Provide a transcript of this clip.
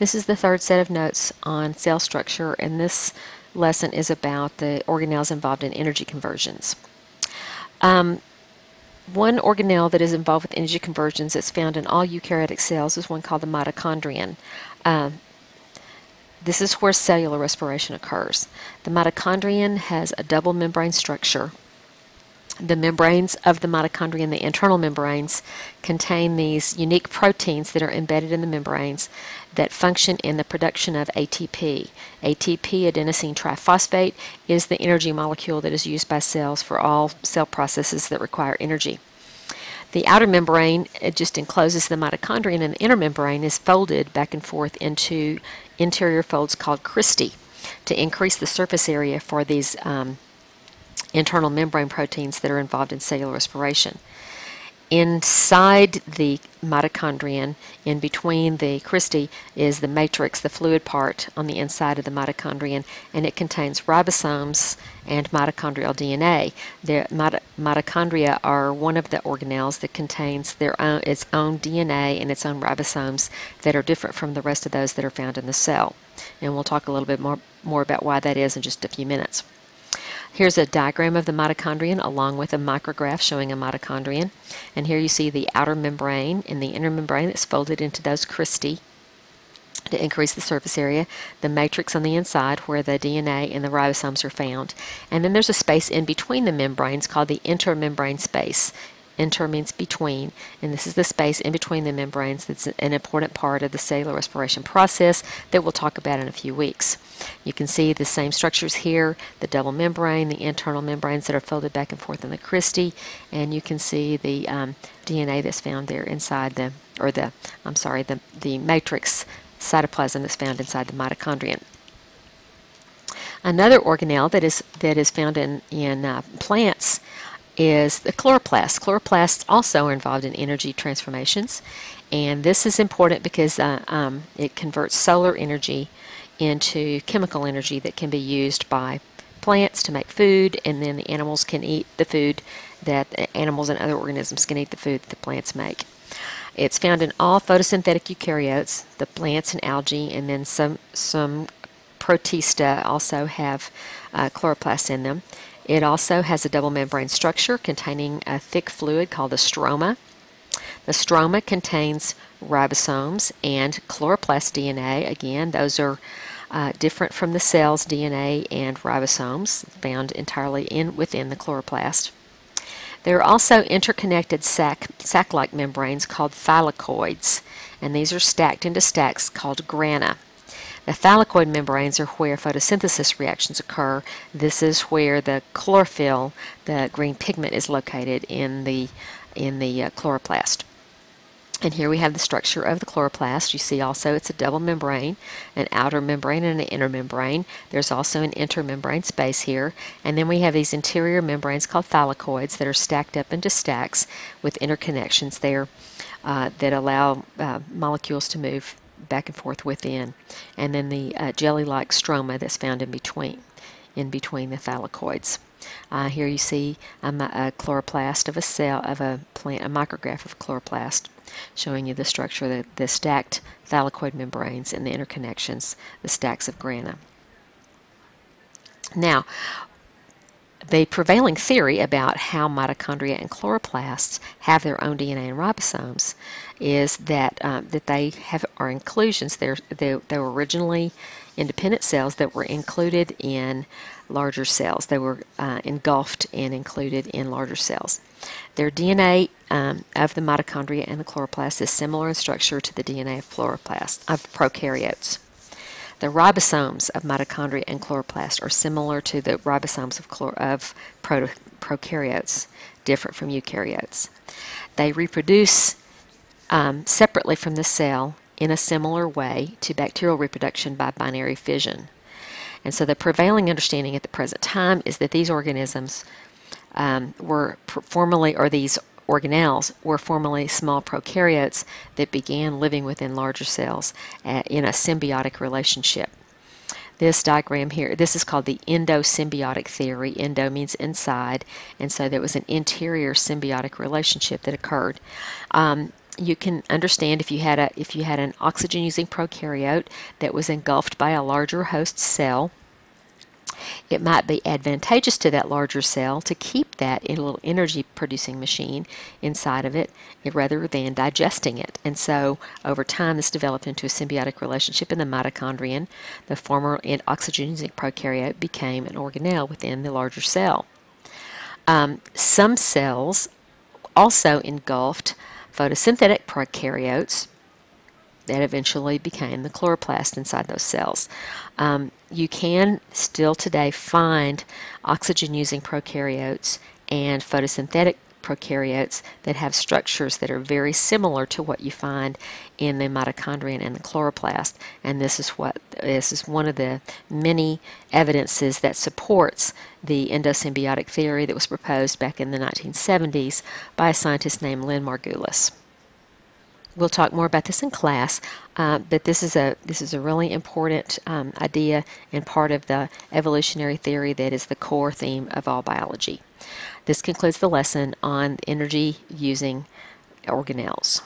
This is the third set of notes on cell structure, and this lesson is about the organelles involved in energy conversions. One organelle that is involved with energy conversions that's found in all eukaryotic cells is one called the mitochondrion. This is where cellular respiration occurs. The mitochondrion has a double membrane structure. The membranes of the mitochondria, the internal membranes, contain these unique proteins that are embedded in the membranes that function in the production of ATP. ATP, adenosine triphosphate, is the energy molecule that is used by cells for all cell processes that require energy. The outer membrane, it just encloses the mitochondrion, and the inner membrane is folded back and forth into interior folds called cristae to increase the surface area for these internal membrane proteins that are involved in cellular respiration. Inside the mitochondrion, in between the cristae, is the matrix, the fluid part on the inside of the mitochondrion, and it contains ribosomes and mitochondrial DNA. The mitochondria are one of the organelles that contains its own DNA and its own ribosomes that are different from the rest of those that are found in the cell. And we'll talk a little bit more about why that is in just a few minutes. Here's a diagram of the mitochondrion along with a micrograph showing a mitochondrion. And here you see the outer membrane and the inner membrane that's folded into those cristae to increase the surface area, the matrix on the inside where the DNA and the ribosomes are found. And then there's a space in between the membranes called the intermembrane space. Inter means between, and this is the space in between the membranes that's an important part of the cellular respiration process that we'll talk about in a few weeks. You can see the same structures here, the double membrane, the internal membranes that are folded back and forth in the cristae, and you can see the DNA that's found there inside the matrix cytoplasm that's found inside the mitochondrion. Another organelle that is found in plants is the chloroplasts. Chloroplasts also are involved in energy transformations, and this is important because it converts solar energy into chemical energy that can be used by plants to make food, and then the animals can eat the food that animals and other organisms can eat the food that the plants make. It's found in all photosynthetic eukaryotes, the plants and algae, and then some protista also have chloroplasts in them. It also has a double membrane structure containing a thick fluid called the stroma. The stroma contains ribosomes and chloroplast DNA. Again, those are different from the cell's DNA and ribosomes found entirely within the chloroplast. There are also interconnected sac-like membranes called thylakoids, and these are stacked into stacks called grana. The thylakoid membranes are where photosynthesis reactions occur. This is where the chlorophyll, the green pigment, is located in the chloroplast. And here we have the structure of the chloroplast. You see also it's a double membrane, an outer membrane and an inner membrane. There's also an intermembrane space here. And then we have these interior membranes called thylakoids that are stacked up into stacks with interconnections there that allow molecules to move back and forth within, and then the jelly-like stroma that's found in between the thylakoids. Here you see a chloroplast of a cell of a plant, a micrograph of a chloroplast, showing you the structure, the stacked thylakoid membranes and the interconnections, the stacks of grana. Now, the prevailing theory about how mitochondria and chloroplasts have their own DNA and ribosomes is that they are inclusions. They were originally independent cells that were included in larger cells. They were engulfed and included in larger cells. Their DNA of the mitochondria and the chloroplast is similar in structure to the DNA of prokaryotes. The ribosomes of mitochondria and chloroplast are similar to the ribosomes of prokaryotes, different from eukaryotes. They reproduce separately from the cell in a similar way to bacterial reproduction by binary fission. And so the prevailing understanding at the present time is that these organisms these organelles were formerly small prokaryotes that began living within larger cells in a symbiotic relationship. This diagram here, this is called the endosymbiotic theory. Endo means inside, and so there was an interior symbiotic relationship that occurred. you can understand if you had an oxygen-using prokaryote that was engulfed by a larger host cell, it might be advantageous to that larger cell to keep that in a little energy-producing machine inside of it rather than digesting it. And so over time this developed into a symbiotic relationship in the mitochondrion. The former oxygen-using prokaryote became an organelle within the larger cell. Some cells also engulfed photosynthetic prokaryotes that eventually became the chloroplast inside those cells. You can still today find oxygen-using prokaryotes and photosynthetic prokaryotes that have structures that are very similar to what you find in the mitochondrion and the chloroplast, and this is one of the many evidences that supports the endosymbiotic theory that was proposed back in the 1970s by a scientist named Lynn Margulis. We'll talk more about this in class, but this is a really important idea and part of the evolutionary theory that is the core theme of all biology. This concludes the lesson on energy-using organelles.